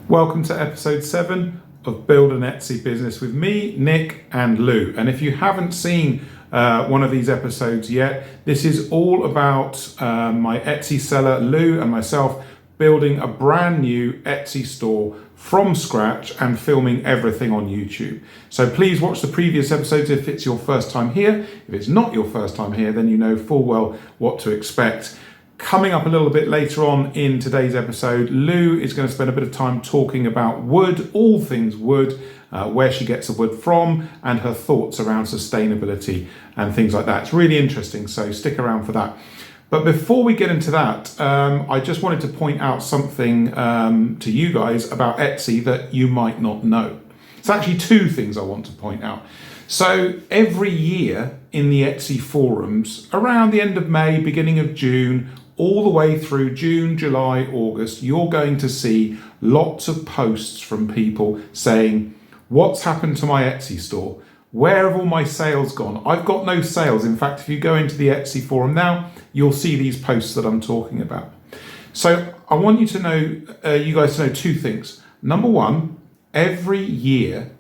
Welcome to episode 7 of Build an Etsy Business with me, Nick, and Lou. And if you haven't seen one of these episodes yet, this is all about my Etsy seller, Lou, and myself building a brand new Etsy store from scratch and filming everything on YouTube. So please watch the previous episodes if it's your first time here. If it's not your first time here, then you know full well what to expect. Coming up a little bit later on in today's episode, Lou is going to spend a bit of time talking about wood, all things wood, where she gets the wood from, and her thoughts around sustainability and things like that. It's really interesting, so stick around for that. But before we get into that, I just wanted to point out something to you guys about Etsy that you might not know. It's actually two things I want to point out. So every year in the Etsy forums, around the end of May, beginning of June, all the way through June, July, August, you're going to see lots of posts from people saying, what's happened to my Etsy store? Where have all my sales gone? I've got no sales. In fact, if you go into the Etsy forum now, you'll see these posts that I'm talking about. So I want you to know, you guys to know two things. Number one, every year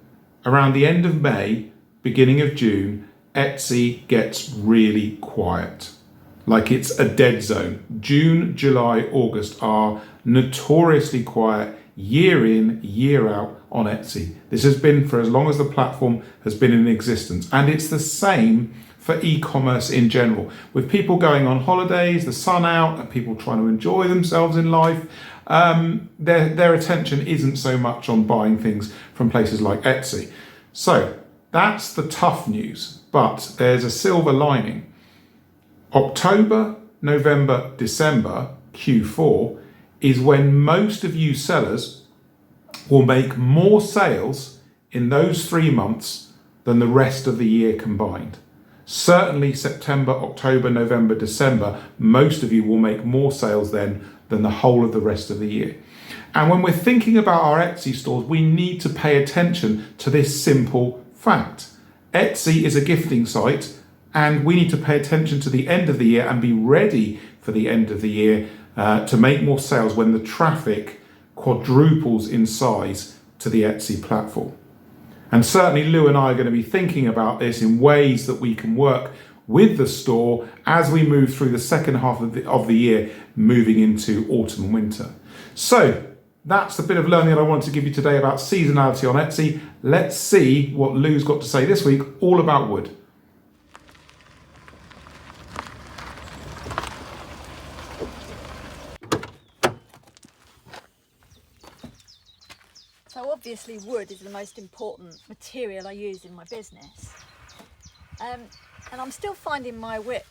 around the end of May, beginning of June, Etsy gets really quiet. Like it's a dead zone. June, July, August are notoriously quiet year in, year out on Etsy. This has been for as long as the platform has been in existence. And it's the same for e-commerce in general. With people going on holidays, the sun out, and people trying to enjoy themselves in life, their attention isn't so much on buying things from places like Etsy. So that's the tough news, but there's a silver lining. October, November, December, Q4, is when most of you sellers will make more sales in those 3 months than the rest of the year combined. Certainly September, October, November, December, most of you will make more sales then than the whole of the rest of the year. And when we're thinking about our Etsy stores, we need to pay attention to this simple fact. Etsy is a gifting site, and we need to pay attention to the end of the year and be ready for the end of the year to make more sales when the traffic quadruples in size to the Etsy platform. And certainly Lou and I are going to be thinking about this in ways that we can work with the store as we move through the second half of the year, moving into autumn and winter. So that's the bit of learning that I wanted to give you today about seasonality on Etsy. Let's see what Lou's got to say this week all about wood. So obviously wood is the most important material I use in my business. And I'm still finding my way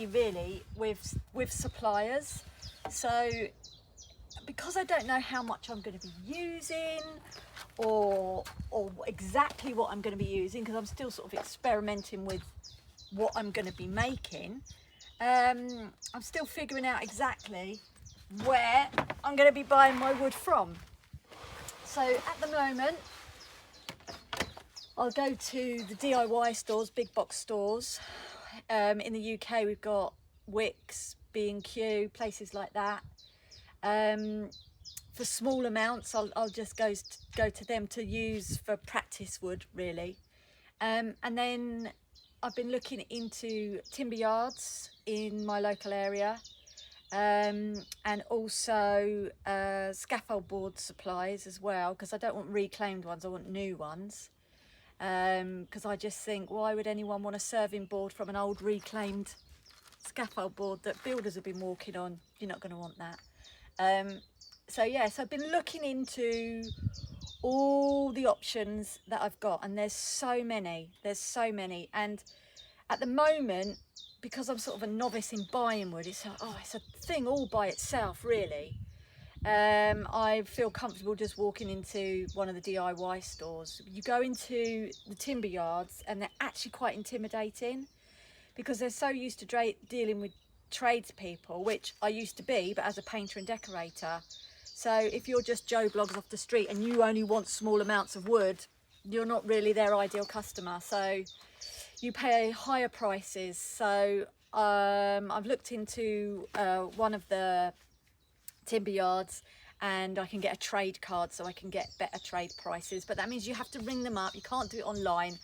really with suppliers. So because I don't know how much I'm going to be using or exactly what I'm going to be using, because I'm still sort of experimenting with what I'm going to be making, I'm still figuring out exactly where I'm going to be buying my wood from. So at the moment, I'll go to the DIY stores, big box stores. In the UK, we've got Wicks, B&Q, places like that. For small amounts, I'll just go to them to use for practice wood, really. And then I've been looking into timber yards in my local area. And also scaffold board supplies as well, because I don't want reclaimed ones, I want new ones, because I just think, why would anyone want a serving board from an old reclaimed scaffold board that builders have been walking on? You're not going to want that. So I've been looking into all the options that I've got, and there's so many, and at the moment, because I'm sort of a novice in buying wood, it's a thing all by itself, really. I feel comfortable just walking into one of the DIY stores. You go into the timber yards and they're actually quite intimidating because they're so used to dealing with tradespeople, which I used to be, but as a painter and decorator. So if you're just Joe Bloggs off the street and you only want small amounts of wood, you're not really their ideal customer. So you pay higher prices. So I've looked into one of the timber yards, and I can get a trade card so I can get better trade prices. But that means you have to ring them up. You can't do it online.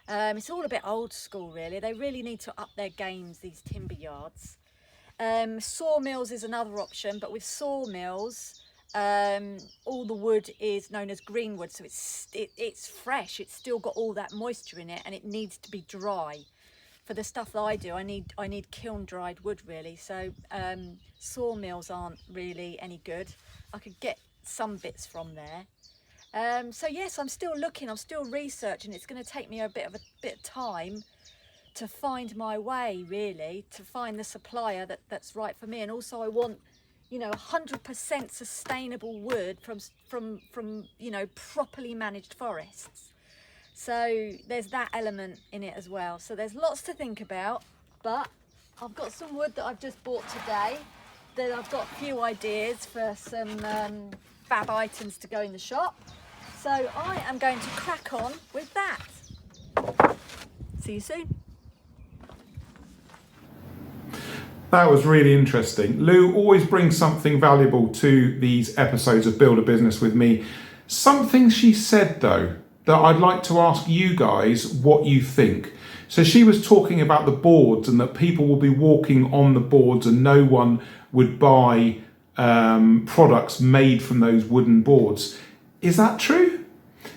It's all a bit old school, really. They really need to up their games, these timber yards. Sawmills is another option, but with sawmills, all the wood is known as greenwood, so it's fresh. It's still got all that moisture in it, and it needs to be dry. For the stuff that I do, I need kiln dried wood, really. So sawmills aren't really any good. I could get some bits from there. So yes, I'm still looking. I'm still researching. It's going to take me a bit of time to find my way, really, to find the supplier that's right for me. And also, I want, 100% sustainable wood from properly managed forests. So there's that element in it as well. So there's lots to think about, but I've got some wood that I've just bought today. Then I've got a few ideas for some fab items to go in the shop. So I am going to crack on with that. See you soon. That was really interesting. Lou always brings something valuable to these episodes of Build a Business with me. Something she said, though, that I'd like to ask you guys what you think. So she was talking about the boards and that people will be walking on the boards and no one would buy products made from those wooden boards. Is that true?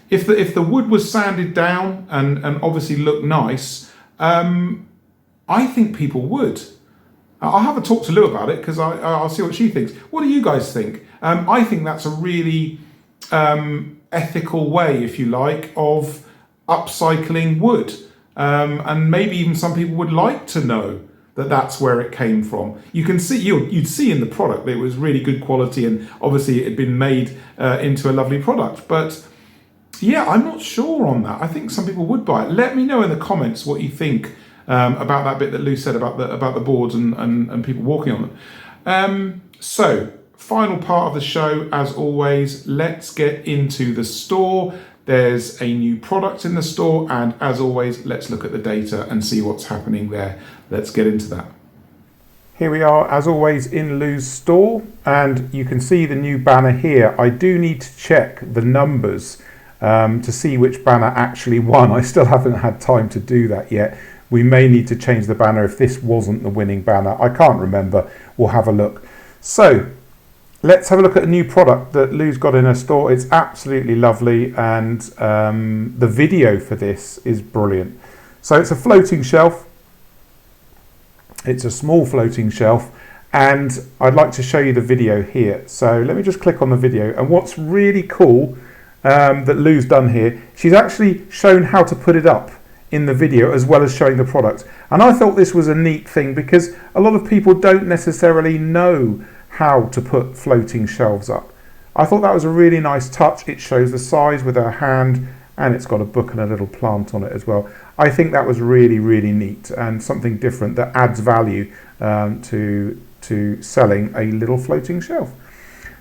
If the wood was sanded down and obviously looked nice, I think people would. I'll have a talk to Lou about it because I'll see what she thinks. What do you guys think? I think that's a really ethical way, if you like, of upcycling wood. And maybe even some people would like to know that that's where it came from. You can see, you'd see in the product that it was really good quality and obviously it had been made into a lovely product. But yeah, I'm not sure on that. I think some people would buy it. Let me know in the comments what you think about that bit that Lou said about the boards and people walking on them. So, final part of the show, as always, let's get into the store. There's a new product in the store, and as always, let's look at the data and see what's happening there. Let's get into that. Here we are, as always, in Lou's store, and you can see the new banner here. I do need to check the numbers to see which banner actually won. I still haven't had time to do that yet. We may need to change the banner if this wasn't the winning banner. I can't remember. We'll have a look. So let's have a look at a new product that Lou's got in her store. It's absolutely lovely, and the video for this is brilliant. So it's a floating shelf. It's a small floating shelf, and I'd like to show you the video here. So let me just click on the video, and what's really cool that Lou's done here, she's actually shown how to put it up in the video as well as showing the product. And I thought this was a neat thing because a lot of people don't necessarily know how to put floating shelves up. I thought that was a really nice touch. It shows the size with her hand, and it's got a book and a little plant on it as well. I think that was really, really neat and something different that adds value to selling a little floating shelf.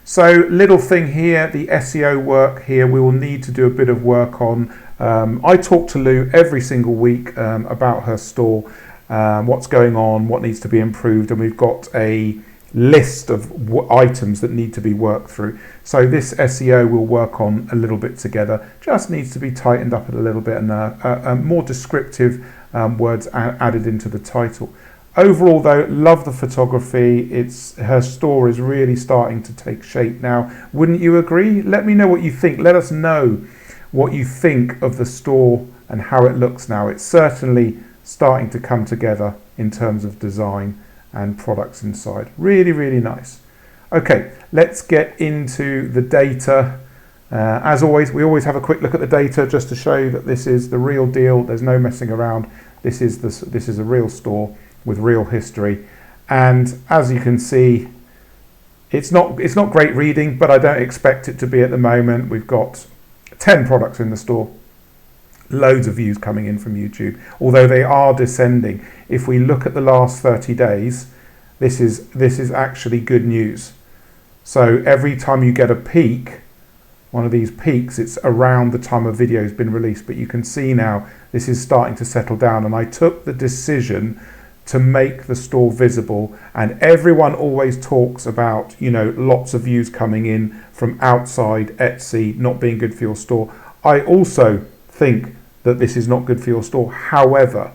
So little thing here, the SEO work here, we will need to do a bit of work on. I talk to Lou every single week about her store, what's going on, what needs to be improved, and we've got a list of items that need to be worked through. So this SEO we'll work on a little bit together. Just needs to be tightened up a little bit and more descriptive words added into the title. Overall though, love the photography. Her store is really starting to take shape now. Wouldn't you agree? Let me know what you think. Let us know what you think of the store and how it looks now. It's certainly starting to come together in terms of design and products inside. Really, really nice. Okay, let's get into the data. As always, we always have a quick look at the data just to show you that this is the real deal. There's no messing around. This is a real store with real history. And as you can see, it's not great reading, but I don't expect it to be at the moment. We've got 10 products in the store. Loads of views coming in from YouTube, although they are descending. If we look at the last 30 days, this is actually good news. So every time you get a peak, one of these peaks, it's around the time a video has been released. But you can see now this is starting to settle down, and I took the decision to make the store visible. And everyone always talks about, you know, lots of views coming in from outside Etsy not being good for your store. I also think that this is not good for your store. However,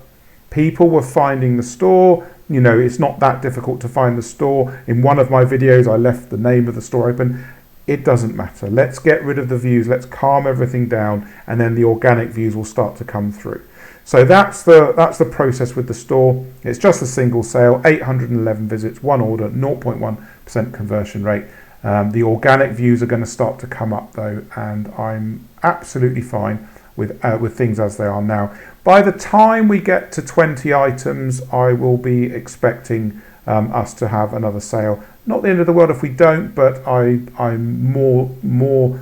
people were finding the store. You know, it's not that difficult to find the store. In one of my videos, I left the name of the store open. It doesn't matter. Let's get rid of the views. Let's calm everything down, and then the organic views will start to come through. So that's the process with the store. It's just a single sale, 811 visits, one order, 0.1% conversion rate. The organic views are going to start to come up though, and I'm absolutely fine with things as they are now. By the time we get to 20 items, I will be expecting us to have another sale. Not the end of the world if we don't, but I'm more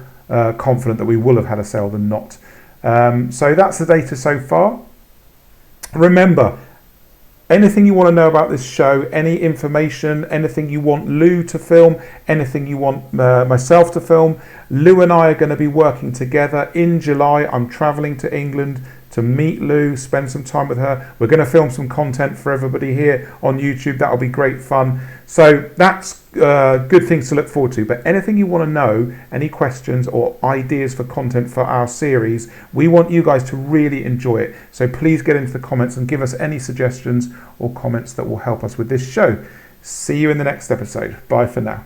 confident that we will have had a sale than not. So that's the data so far. Remember, anything you want to know about this show, any information, anything you want Lou to film, anything you want myself to film, Lou and I are going to be working together in July. I'm traveling to England to meet Lou, spend some time with her. We're going to film some content for everybody here on YouTube. That'll be great fun. So that's good things to look forward to. But anything you want to know, any questions or ideas for content for our series, we want you guys to really enjoy it. So please get into the comments and give us any suggestions or comments that will help us with this show. See you in the next episode. Bye for now.